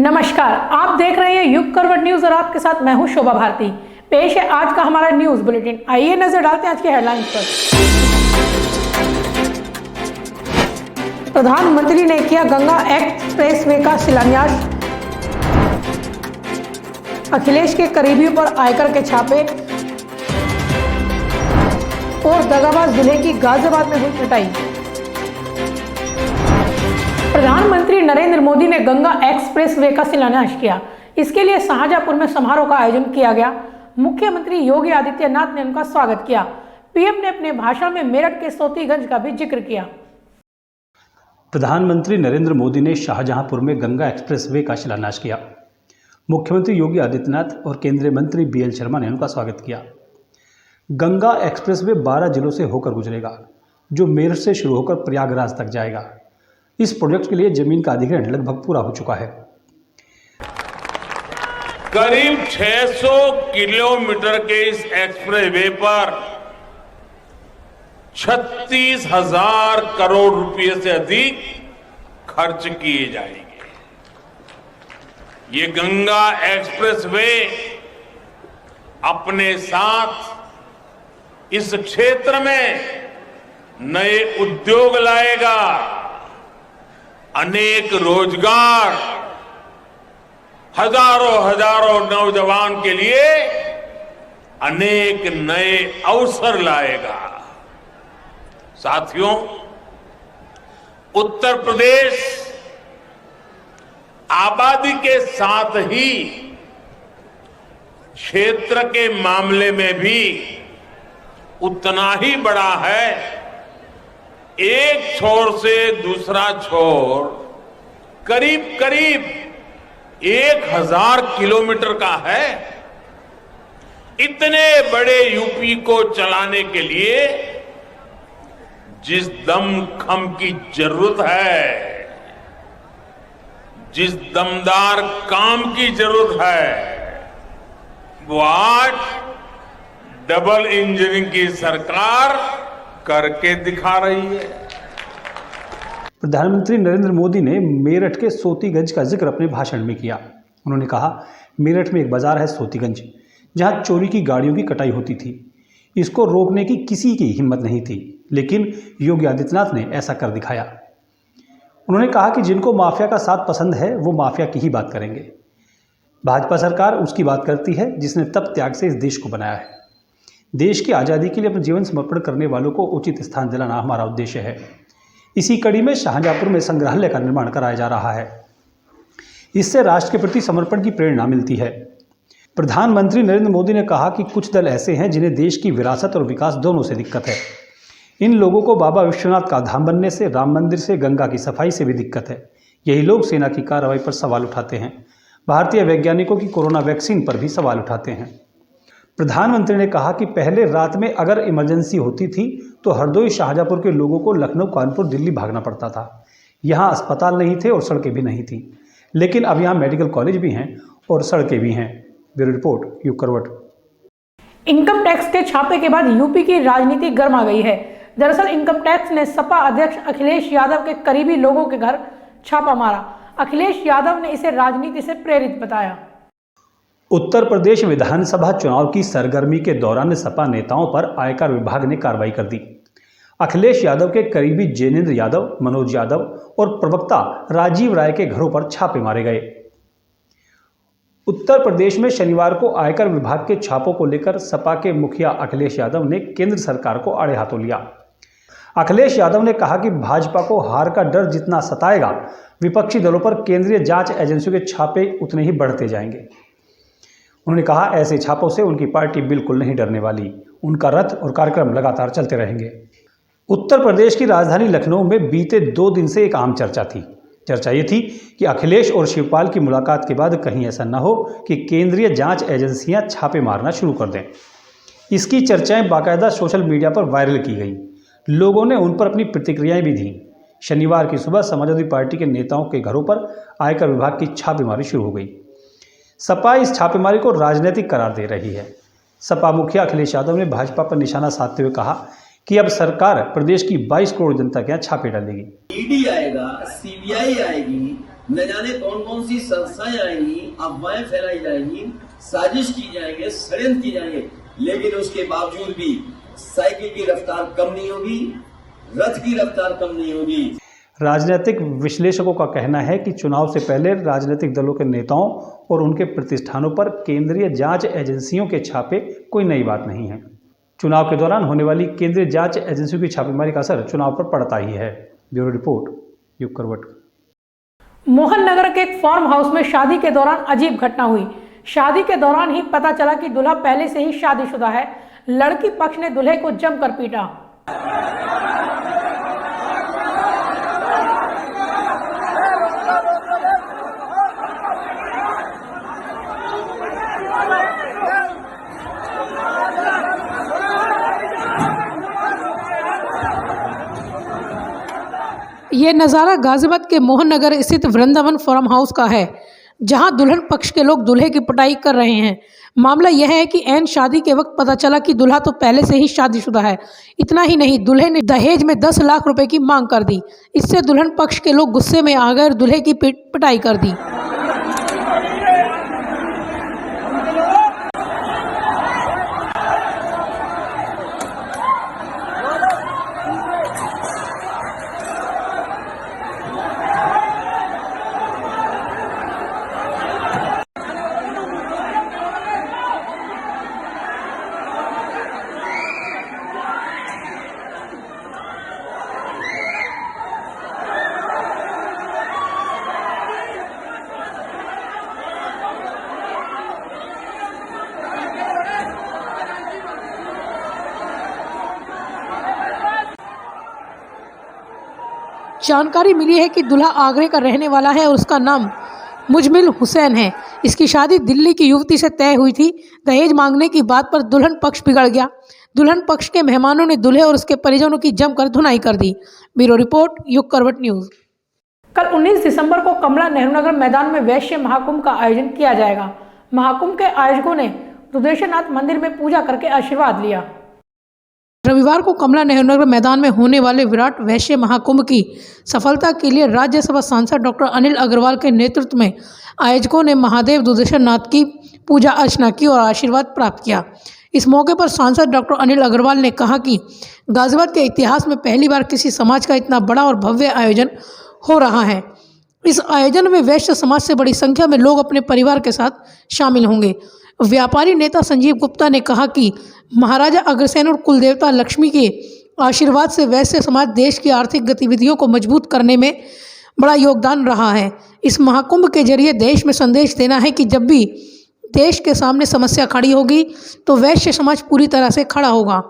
नमस्कार, आप देख रहे हैं युग करवट न्यूज और आपके साथ मैं हूं शोभा भारती। पेश है आज का हमारा न्यूज बुलेटिन। आइए नजर डालते हैं आज के हेडलाइंस पर। प्रधानमंत्री ने किया गंगा एक्सप्रेसवे का शिलान्यास। अखिलेश के करीबियों पर आयकर के छापे और दगाबाज जिले की गाजियाबाद में हुई पिटाई। प्रधानमंत्री नरेंद्र मोदी ने गंगा एक्सप्रेसवे का शिलान्यास किया। इसके लिए शाहजहांपुर में समारोह का आयोजन किया गया। मुख्यमंत्री योगी आदित्यनाथ ने उनका स्वागत किया। पीएम ने अपने भाषण में मेरठ के सोतीगंज का भी जिक्र किया। प्रधानमंत्री नरेंद्र मोदी ने शाहजहांपुर में गंगा एक्सप्रेसवे का शिलान्यास किया। मुख्यमंत्री योगी आदित्यनाथ और केंद्रीय मंत्री बीएल शर्मा ने उनका स्वागत किया। गंगा एक्सप्रेसवे 12 जिलों से होकर गुजरेगा, जो मेरठ से शुरू होकर प्रयागराज तक जाएगा। इस प्रोजेक्ट के लिए जमीन का अधिग्रहण लगभग पूरा हो चुका है। करीब 600 किलोमीटर के इस एक्सप्रेसवे पर 36,000 करोड़ रुपए से अधिक खर्च किए जाएंगे। ये गंगा एक्सप्रेसवे अपने साथ इस क्षेत्र में नए उद्योग लाएगा, अनेक रोजगार, हजारों नौजवान के लिए अनेक नए अवसर लाएगा। साथियों, उत्तर प्रदेश आबादी के साथ ही क्षेत्र के मामले में भी उतना ही बड़ा है। एक छोर से दूसरा छोर करीब 1000 किलोमीटर का है। इतने बड़े यूपी को चलाने के लिए जिस दमखम की जरूरत है, जिस दमदार काम की जरूरत है, वो आज डबल इंजन की सरकार करके दिखा रही है। प्रधानमंत्री नरेंद्र मोदी ने मेरठ के सोतीगंज का जिक्र अपने भाषण में किया। उन्होंने कहा, मेरठ में एक बाजार है सोतीगंज, जहां चोरी की गाड़ियों की कटाई होती थी। इसको रोकने की किसी की हिम्मत नहीं थी, लेकिन योगी आदित्यनाथ ने ऐसा कर दिखाया। उन्होंने कहा कि जिनको माफिया का साथ पसंद है वो माफिया की ही बात करेंगे। भाजपा सरकार उसकी बात करती है जिसने तप त्याग से इस देश को बनाया है। देश की आज़ादी के लिए अपना जीवन समर्पण करने वालों को उचित स्थान दिलाना हमारा उद्देश्य है। इसी कड़ी में शाहजहांपुर में संग्रहालय का निर्माण कराया जा रहा है। इससे राष्ट्र के प्रति समर्पण की प्रेरणा मिलती है। प्रधानमंत्री नरेंद्र मोदी ने कहा कि कुछ दल ऐसे हैं जिन्हें देश की विरासत और विकास दोनों से दिक्कत है। इन लोगों को बाबा विश्वनाथ का धाम बनने से, राम मंदिर से, गंगा की सफाई से भी दिक्कत है। यही लोग सेना की कार्रवाई पर सवाल उठाते हैं। भारतीय वैज्ञानिकों की कोरोना वैक्सीन पर भी सवाल उठाते हैं। प्रधानमंत्री ने कहा कि पहले रात में अगर इमरजेंसी होती थी तो हरदोई शाहजहांपुर के लोगों को लखनऊ, कानपुर, दिल्ली भागना पड़ता था। यहाँ अस्पताल नहीं थे और सड़कें भी नहीं थी, लेकिन अब यहाँ मेडिकल कॉलेज भी हैं और सड़कें भी हैं। ब्यूरो रिपोर्ट, युग करवट। इनकम टैक्स के छापे के बाद यूपी की राजनीति गर्मा गई है। दरअसल इनकम टैक्स ने सपा अध्यक्ष अखिलेश यादव के करीबी लोगों के घर छापा मारा। अखिलेश यादव ने इसे राजनीति से प्रेरित बताया। उत्तर प्रदेश विधानसभा चुनाव की सरगर्मी के दौरान सपा नेताओं पर आयकर विभाग ने कार्रवाई कर दी। अखिलेश यादव के करीबी जैनेन्द्र यादव, मनोज यादव और प्रवक्ता राजीव राय के घरों पर छापे मारे गए। उत्तर प्रदेश में शनिवार को आयकर विभाग के छापों को लेकर सपा के मुखिया अखिलेश यादव ने केंद्र सरकार को आड़े हाथों लिया। अखिलेश यादव ने कहा कि भाजपा को हार का डर जितना सताएगा, विपक्षी दलों पर केंद्रीय जांच एजेंसियों के छापे उतने ही बढ़ते जाएंगे। उन्होंने कहा, ऐसे छापों से उनकी पार्टी बिल्कुल नहीं डरने वाली। उनका रथ और कार्यक्रम लगातार चलते रहेंगे। उत्तर प्रदेश की राजधानी लखनऊ में बीते 2 दिन से एक आम चर्चा थी। चर्चा ये थी कि अखिलेश और शिवपाल की मुलाकात के बाद कहीं ऐसा न हो कि केंद्रीय जांच एजेंसियां छापे मारना शुरू कर दें। इसकी चर्चाएं बाकायदा सोशल मीडिया पर वायरल की गई। लोगों ने उन पर अपनी प्रतिक्रियाएं भी दी। शनिवार की सुबह समाजवादी पार्टी के नेताओं के घरों पर आयकर विभाग की छापेमारी शुरू हो गई। सपा इस छापेमारी को राजनीतिक करार दे रही है। सपा मुखिया अखिलेश यादव ने भाजपा पर निशाना साधते हुए कहा कि अब सरकार प्रदेश की 22 करोड़ जनता के यहाँ छापे डालेगी। ईडी आएगा, सीबीआई आएगी, न जाने कौन कौन सी संस्थाएं आएंगी, अफवाहें फैलाई जाएंगी, साजिश की जाएंगे, षड्यंत्र की जाएंगे, लेकिन उसके बावजूद भी साइकिल की रफ्तार कम नहीं होगी, रथ की रफ्तार कम नहीं होगी। राजनीतिक विश्लेषकों का कहना है कि चुनाव से पहले राजनीतिक दलों के नेताओं और उनके प्रतिष्ठानों पर केंद्रीय जांच एजेंसियों के छापे कोई नई बात नहीं है। चुनाव के दौरान होने वाली केंद्रीय जांच एजेंसियों की छापेमारी का असर चुनाव पर पड़ता ही है। ब्यूरो रिपोर्ट, युग करवट। मोहन नगर के एक फार्म हाउस में शादी के दौरान अजीब घटना हुई। शादी के दौरान ही पता चला कि दूल्हा पहले से ही शादीशुदा है। लड़की पक्ष ने दूल्हे को जमकर पीटा। ये नज़ारा गाजियाबाद के मोहन नगर स्थित वृंदावन फार्म हाउस का है, जहां दुल्हन पक्ष के लोग दूल्हे की पिटाई कर रहे हैं। मामला यह है कि ऐन शादी के वक्त पता चला कि दूल्हा तो पहले से ही शादीशुदा है। इतना ही नहीं, दूल्हे ने दहेज में 10 लाख रुपए की मांग कर दी। इससे दुल्हन पक्ष के लोग गुस्से में आ गए और दूल्हे की पिटाई कर दी। जानकारी मिली है कि दूल्हा आगरे का रहने वाला है और उसका नाम मुजमिल हुसैन है। इसकी शादी दिल्ली की युवती से तय हुई थी। दहेज मांगने की बात पर दुल्हन पक्ष बिगड़ गया। दुल्हन पक्ष के मेहमानों ने दूल्हे और उसके परिजनों की जमकर धुनाई कर दी। ब्यूरो रिपोर्ट, युग करवट न्यूज। कल 19 दिसंबर को कमला नेहरू नगर मैदान में वैश्य महाकुंभ का आयोजन किया जाएगा। महाकुंभ के आयोजकों ने रुद्रेश्वरनाथ मंदिर में पूजा करके आशीर्वाद लिया। रविवार को कमला नेहरू नगर मैदान में होने वाले विराट वैश्य महाकुंभ की सफलता के लिए राज्यसभा सांसद डॉक्टर अनिल अग्रवाल के नेतृत्व में आयोजकों ने महादेव रुद्रेश्वरनाथ की पूजा अर्चना की और आशीर्वाद प्राप्त किया। इस मौके पर सांसद डॉक्टर अनिल अग्रवाल ने कहा कि गाजियाबाद के इतिहास में पहली बार किसी समाज का इतना बड़ा और भव्य आयोजन हो रहा है। इस आयोजन में वैश्य समाज से बड़ी संख्या में लोग अपने परिवार के साथ शामिल होंगे। व्यापारी नेता संजीव गुप्ता ने कहा कि महाराजा अग्रसेन और कुलदेवता लक्ष्मी के आशीर्वाद से वैश्य समाज देश की आर्थिक गतिविधियों को मजबूत करने में बड़ा योगदान रहा है। इस महाकुंभ के जरिए देश में संदेश देना है कि जब भी देश के सामने समस्या खड़ी होगी तो वैश्य समाज पूरी तरह से खड़ा होगा।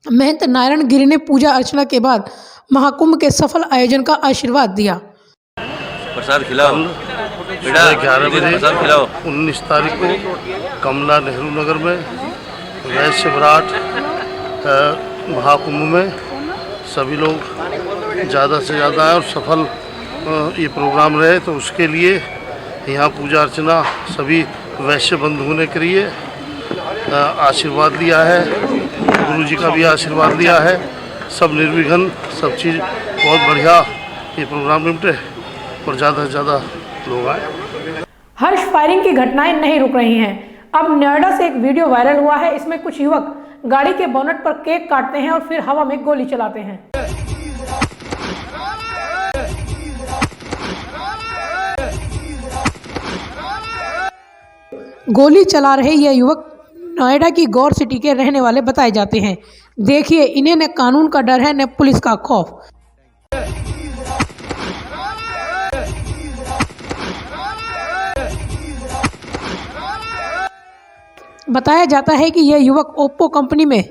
महंत नारायण गिरी ने पूजा अर्चना के बाद महाकुंभ के सफल आयोजन का आशीर्वाद दिया। प्रसाद खिलाओ बेटा, 11 बजे प्रसाद खिलाओ। 19 तारीख को कमला नेहरू नगर में वैश्य विराट महाकुंभ में सभी लोग ज़्यादा से ज़्यादा आए और सफल ये प्रोग्राम रहे, तो उसके लिए यहाँ पूजा अर्चना सभी वैश्य बंधुओं ने करी है। आशीर्वाद लिया है, गुरु जी का भी आशीर्वाद लिया है। सब निर्विघ्न, सब चीज़ बहुत बढ़िया ये प्रोग्राम निपटे और ज़्यादा से ज़्यादा लोग आए। हर्ष फायरिंग की घटनाएं नहीं रुक रही हैं। अब नोएडा से एक वीडियो वायरल हुआ है। इसमें कुछ युवक गाड़ी के बोनट पर केक काटते हैं और फिर हवा में गोली चलाते हैं। गोली चला रहे ये युवक नोएडा की गौर सिटी के रहने वाले बताए जाते हैं। देखिए, इन्हें न कानून का डर है न पुलिस का खौफ। बताया जाता है कि यह युवक ओप्पो कंपनी में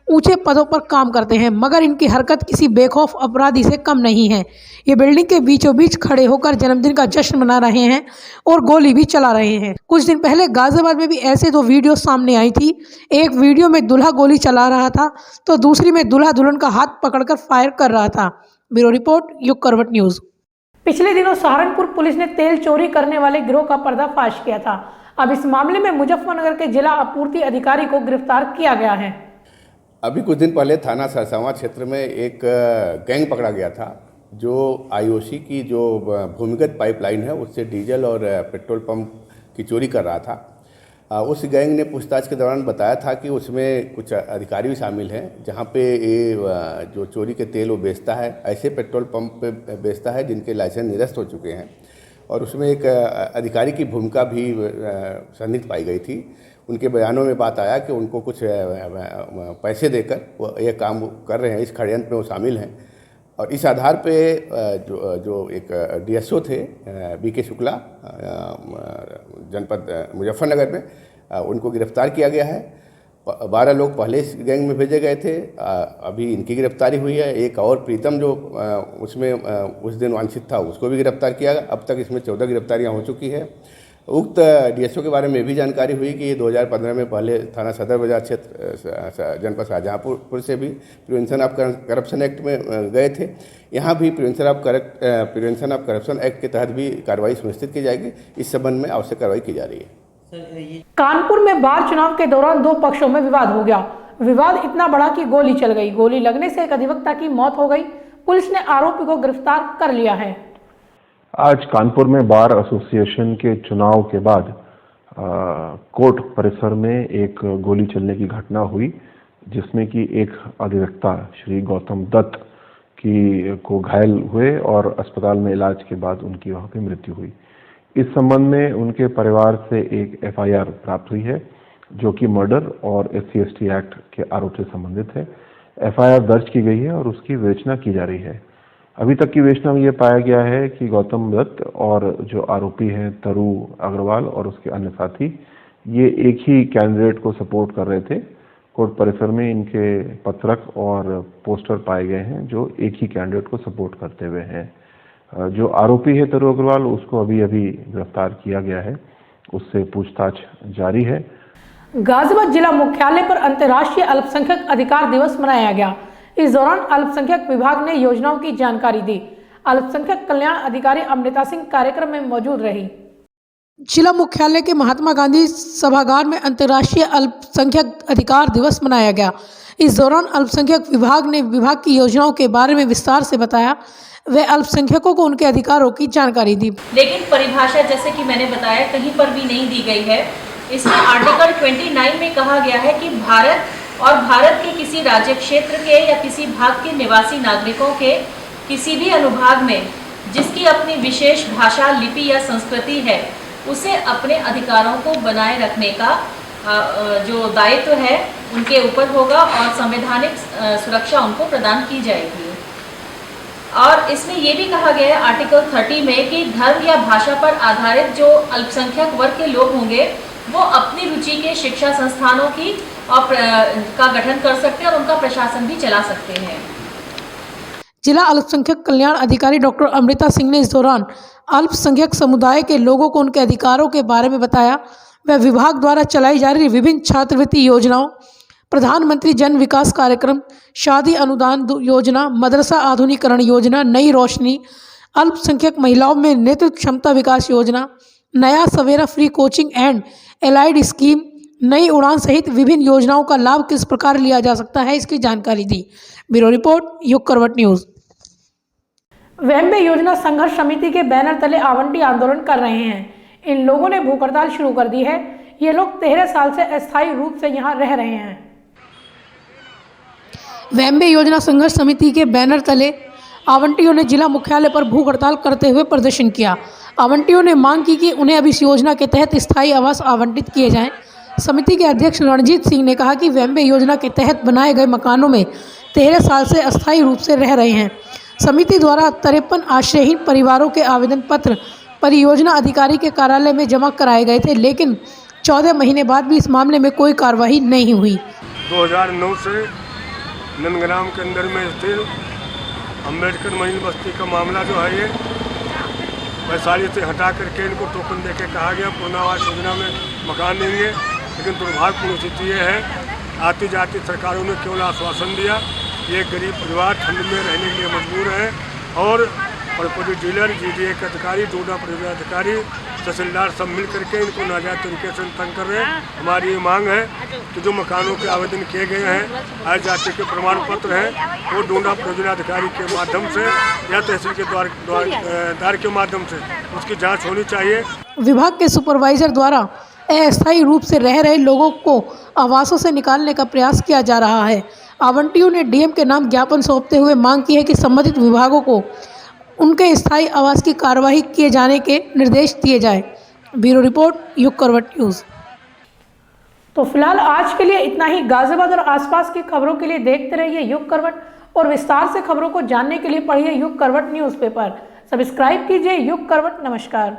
ऊंचे पदों पर काम करते हैं, मगर इनकी हरकत किसी बेखौफ अपराधी से कम नहीं है। ये बिल्डिंग के बीचों बीच खड़े होकर जन्मदिन का जश्न मना रहे हैं और गोली भी चला रहे हैं। कुछ दिन पहले गाजियाबाद में भी ऐसे 2 वीडियो सामने आई थी। एक वीडियो में दूल्हा गोली चला रहा था तो दूसरी में दूल्हा दुल्हन का हाथ पकड़कर फायर कर रहा था। ब्यूरो रिपोर्ट, युग करवट न्यूज। पिछले दिनों सहारनपुर पुलिस ने तेल चोरी करने वाले गिरोह का पर्दाफाश किया था। अब इस मामले में मुजफ्फरनगर के जिला आपूर्ति अधिकारी को गिरफ्तार किया गया है। अभी कुछ दिन पहले थाना सरसावां क्षेत्र में एक गैंग पकड़ा गया था। जो आईओसी की जो भूमिगत पाइपलाइन है उससे डीजल और पेट्रोल पंप की चोरी कर रहा था। उस गैंग ने पूछताछ के दौरान बताया था कि उसमें कुछ अधिकारी भी शामिल हैं, जहां पे ये जो चोरी के तेल वो बेचता है, ऐसे पेट्रोल पंप पे बेचता है जिनके लाइसेंस निरस्त हो चुके हैं। और उसमें एक अधिकारी की भूमिका भी सन्निहित पाई गई थी। उनके बयानों में बात आया कि उनको कुछ पैसे देकर वो ये काम कर रहे हैं, इस षड्यंत्र में वो शामिल हैं। और इस आधार पे जो एक डीएसओ थे बीके शुक्ला जनपद मुजफ्फरनगर में, उनको गिरफ्तार किया गया है। 12 लोग पहले इस गैंग में भेजे गए थे, अभी इनकी गिरफ्तारी हुई है। एक और प्रीतम जो उसमें उस दिन वांछित था, उसको भी गिरफ्तार किया गया। अब तक इसमें 14 गिरफ्तारियां हो चुकी है। उक्त डीएसओ के बारे में भी जानकारी हुई कि ये 2015 में पहले थाना सदर बाजार क्षेत्र जनपद शाहजहाँपुर से भी प्रिवेंशन ऑफ करप्शन एक्ट में गए थे। यहाँ भी प्रिवेंशन ऑफ करप्शन एक्ट के तहत भी कार्रवाई सुनिश्चित की जाएगी। इस संबंध में आवश्यक कार्रवाई की जा रही है। कानपुर में बार चुनाव के दौरान 2 पक्षों में विवाद हो गया। विवाद इतना बड़ा कि गोली चल गई। गोली लगने से एक अधिवक्ता की मौत हो गई। पुलिस ने आरोपी को गिरफ्तार कर लिया है। आज कानपुर में बार एसोसिएशन के चुनाव के बाद कोर्ट परिसर में एक गोली चलने की घटना हुई, जिसमें कि एक अधिवक्ता श्री गौतम दत्त को घायल हुए और अस्पताल में इलाज के बाद उनकी वहां पे मृत्यु हुई। इस संबंध में उनके परिवार से एक एफआईआर प्राप्त हुई है, जो कि मर्डर और SC/ST एक्ट के आरोप से संबंधित है। एफआईआर दर्ज की गई है और उसकी विवेचना की जा रही है। अभी तक की विवेचना में यह पाया गया है कि गौतम दत्त और जो आरोपी हैं तरु अग्रवाल और उसके अन्य साथी, ये एक ही कैंडिडेट को सपोर्ट कर रहे थे। कोर्ट परिसर में इनके पत्रक और पोस्टर पाए गए हैं जो एक ही कैंडिडेट को सपोर्ट करते हुए हैं। जो आरोपी है तरु अग्रवाल, उसको अभी गिरफ्तार किया गया है, उससे पूछताछ जारी है। गाजियाबाद जिला मुख्यालय पर अंतर्राष्ट्रीय अल्पसंख्यक अधिकार दिवस मनाया गया। इस दौरान अल्पसंख्यक विभाग ने योजनाओं की जानकारी दी। अल्पसंख्यक कल्याण अधिकारी अमृता सिंह कार्यक्रम में मौजूद रही। जिला मुख्यालय के महात्मा गांधी सभागार में अंतर्राष्ट्रीय अल्पसंख्यक अधिकार दिवस मनाया गया। इस दौरान अल्पसंख्यक विभाग ने विभाग की योजनाओं के बारे में विस्तार से बताया। वे अल्पसंख्यकों को उनके अधिकारों की जानकारी दी। लेकिन परिभाषा जैसे कि मैंने बताया कहीं पर भी नहीं दी गई है। इसमें आर्टिकल 29 में कहा गया है कि भारत और भारत के किसी राज्य क्षेत्र के या किसी भाग के निवासी नागरिकों के किसी भी अनुभाग में जिसकी अपनी विशेष भाषा, लिपि या संस्कृति है, उसे अपने अधिकारों को बनाए रखने का जो दायित्व है उनके ऊपर होगा और संवैधानिक सुरक्षा उनको प्रदान की जाएगी। और इसमें ये भी कहा गया है आर्टिकल 30 में कि धर्म या भाषा पर आधारित जो अल्पसंख्यक वर्ग के लोग होंगे वो अपनी रुचि के शिक्षा संस्थानों की का गठन कर सकते हैं और उनका प्रशासन भी चला सकते हैं। जिला अल्पसंख्यक कल्याण अधिकारी डॉक्टर अमृता सिंह ने इस दौरान अल्पसंख्यक समुदाय के लोगों को उनके अधिकारों के बारे में बताया। वह विभाग द्वारा चलाई जा रही विभिन्न छात्रवृत्ति योजनाओं, प्रधानमंत्री जन विकास कार्यक्रम, शादी अनुदान योजना, मदरसा आधुनिकीकरण योजना, नई रोशनी, अल्पसंख्यक महिलाओं में नेतृत्व क्षमता Vikas Yojana, Naya Savera free coaching and allied scheme, Nai Udaan सहित विभिन्न योजनाओं का लाभ किस प्रकार लिया जा सकता है, इसकी जानकारी दी। ब्यूरो रिपोर्ट, युग करवट न्यूज। वेम्बे योजना संघर्ष समिति के बैनर तले आवंटी आंदोलन कर रहे हैं। इन लोगों ने भूख हड़ताल शुरू कर दी है। ये लोग 13 साल से अस्थायी रूप से यहाँ रह रहे हैं। वेम्बे योजना संघर्ष समिति के बैनर तले आवंटियों ने जिला मुख्यालय पर भूख हड़ताल करते हुए प्रदर्शन किया। आवंटियों ने मांग की कि उन्हें अब इस योजना के तहत स्थायी आवास आवंटित किए जाएं। समिति के अध्यक्ष रणजीत सिंह ने कहा कि वेम्बे योजना के तहत बनाए गए मकानों में 13 साल से अस्थायी रूप से रह रहे हैं। समिति द्वारा 53 आश्रयहीन परिवारों के आवेदन पत्र परियोजना अधिकारी के कार्यालय में जमा कराए गए थे, लेकिन 14 महीने बाद भी इस मामले में कोई कार्रवाई नहीं हुई। 2009 से नंदग्राम के अंदर में स्थित अम्बेडकर महिला बस्ती का मामला जो है ये वैशाली से हटा करके इनको टोकन देके कहा गया पुनर्वास योजना में मकान देंगे, लेकिन दुर्भाग्यपूर्ण स्थिति ये है आती जाती सरकारों ने केवल आश्वासन दिया। ये गरीब परिवार ठंड में रहने के लिए मजबूर है और प्रोपर्टी डीलर, GDA के अधिकारी, डोडा परिवहन अधिकारी तहसीलदार सब मिल करके इनको नाजायज तरीके से तंग कर रहे हैं। हमारी ये मांग है कि जो मकानों के आवेदन किए गए हैं, आय जाति के प्रमाण पत्र हैं, वो डोडा परियोजनाधिकारी के माध्यम से या तहसील के द्वार के माध्यम से उसकी जांच होनी चाहिए। विभाग के सुपरवाइजर द्वारा अस्थायी रूप से रह रहे लोगों को आवासों से निकालने का प्रयास किया जा रहा है। आवंटियों ने डीएम के नाम ज्ञापन सौंपते हुए मांग की है कि संबंधित विभागों को उनके स्थायी आवास की कार्यवाही किए जाने के निर्देश दिए जाए। ब्यूरो रिपोर्ट, युग करवट न्यूज़। तो फिलहाल आज के लिए इतना ही। गाजियाबाद और आसपास की खबरों के लिए देखते रहिए युग करवट और विस्तार से खबरों को जानने के लिए पढ़िए युग करवट न्यूज़पेपर। सब्सक्राइब कीजिए युग करवट। नमस्कार।